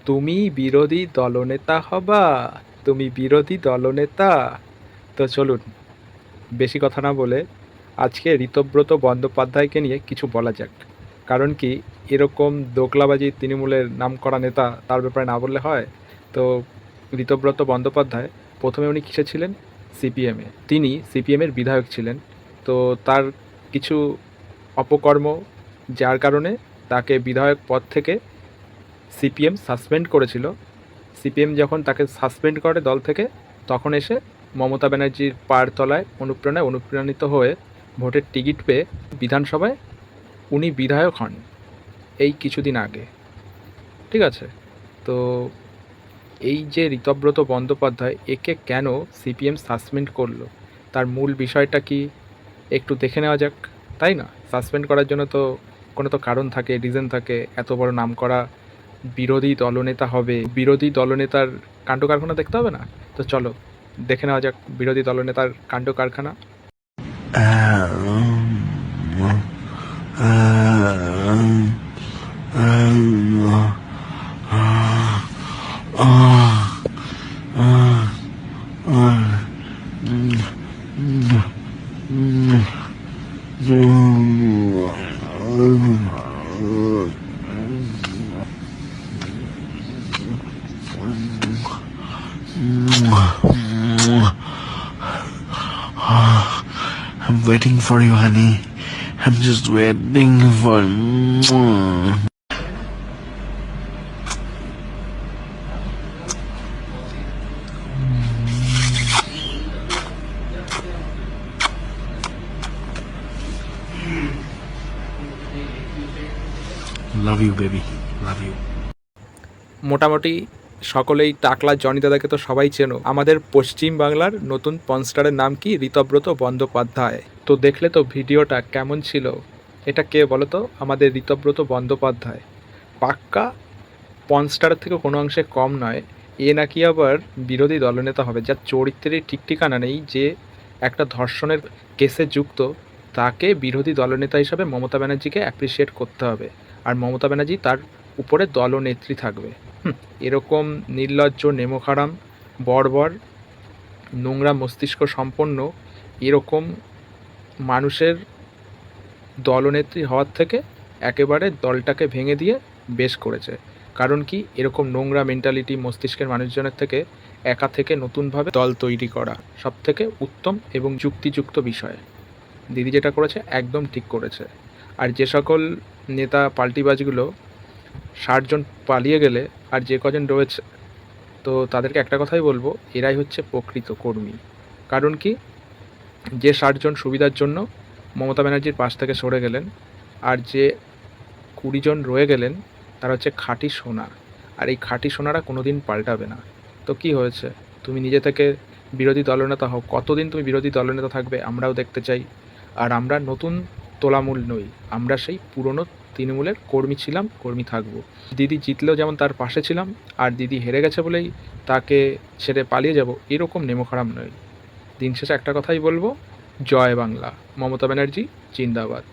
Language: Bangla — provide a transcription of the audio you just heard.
তুমি বিরোধী দলনেতা হবা, তুমি বিরোধী দলনেতা। তো চলুন, বেশি কথা না বলে আজকে ঋতব্রত বন্দ্যোপাধ্যায়কে নিয়ে কিছু বলা যাক। কারণ কি, এরকম দোকলাবাজি তৃণমূলের নামকরা নেতা, তার ব্যাপারে না বললে হয়? তো ঋতব্রত বন্দ্যোপাধ্যায় প্রথমে উনি কিসে ছিলেন? সিপিএমে। তিনি সিপিএমের বিধায়ক ছিলেন। তো তার কিছু অপকর্ম, যার কারণে তাকে বিধায়ক পদ থেকে সিপিএম সাসপেন্ড করেছিল। সিপিএম যখন তাকে সাসপেন্ড করে দল থেকে, তখন এসে মমতা ব্যানার্জির পায়ের তলায় অনুপ্রাণিত হয়ে ভোটের টিকিট পেয়ে বিধানসভায় উনি বিধায়ক হন এই কিছুদিন আগে। ঠিক আছে? তো এই যে ঋতব্রত বন্দ্যোপাধ্যায়, একে কেন সিপিএম সাসপেন্ড করলো, তার মূল বিষয়টা কি একটু দেখে নেওয়া যাক, তাই না? সাসপেন্ড করার জন্য তো কোনো তো কারণ থাকে, রিজন থাকে। এত বড় নামকরা বিরোধী দলনেতা হবে, বিরোধী দলনেতার কাণ্ড কারখানা দেখতে হবে না? তো চলো দেখে নেওয়া যাক বিরোধী দলনেতার কাণ্ড কারখানা। I'm waiting for you, honey. I'm just waiting for. Love you, baby. Love you. মোটামুটি সকলেই টাকলা জনি দাদাকে তো সবাই চেনো। আমাদের পশ্চিম বাংলার নতুন পনস্টারের নাম কি? ঋতব্রত বন্দ্যোপাধ্যায়। তো দেখলে তো ভিডিওটা কেমন ছিল? এটা কে বলো তো? আমাদের ঋতব্রত বন্দ্যোপাধ্যায়। পাক্কা পনস্টারের থেকে কোনো অংশে কম নয়। এ নাকি আবার বিরোধী দলনেতা হবে, যার চরিত্রের ঠিক ঠিকানা নেই, যে একটা ধর্ষণের কেসে যুক্ত, তাকে বিরোধী দলনেতা হিসাবে মমতা ব্যানার্জিকে অ্যাপ্রিসিয়েট করতে হবে। আর মমতা ব্যানার্জি তার উপরে দলনেত্রী থাকবে। এরকম নির্লজ্জ, নেমোখারাম, বর্বর, নোংরা মস্তিষ্ক সম্পন্ন এরকম মানুষের দলনেত্রী হওয়ার থেকে একেবারে দলটাকে ভেঙে দিয়ে বেশ করেছে। কারণ কি, এরকম নোংরা মেন্টালিটি মস্তিষ্কের মানুষজনের থেকে একা থেকে নতুনভাবে দল তৈরি করা সবথেকে উত্তম এবং যুক্তিযুক্ত বিষয়। দিদি যেটা করেছে একদম ঠিক করেছে। আর যে সকল নেতা পাল্টিবাজগুলো 60 জন পালিয়ে গেলে আর যে কজন রয়েছে, তো তাদেরকে একটা কথাই বলবো, এরাই হচ্ছে প্রকৃত কর্মী। কারণ কি, যে 60 জন সুবিধার জন্য মমতা ব্যানার্জির পাশ থেকে সরে গেলেন, আর যে 20 জন রয়ে গেলেন, তারা হচ্ছে খাঁটি সোনা। আর এই খাঁটি সোনারা কোনো দিন পাল্টাবে না। তো কি হয়েছে, তুমি নিজে থেকে বিরোধী দলনেতা হও, কতদিন তুমি বিরোধী দলনেতা থাকবে আমরাও দেখতে চাই। আর আমরা নতুন তোলামূল নই, আমরা সেই পুরনো তৃণমূলের কর্মী ছিলাম, কর্মী থাকবো। দিদি জিতলেও যেমন তার পাশে ছিলাম, আর দিদি হেরে গেছে বলেই তাকে ছেড়ে পালিয়ে যাব, এরকম নেমোখারাম নই। দিন শেষে একটা কথাই বলবো, জয় বাংলা, মমতা ব্যানার্জি জিন্দাবাদ।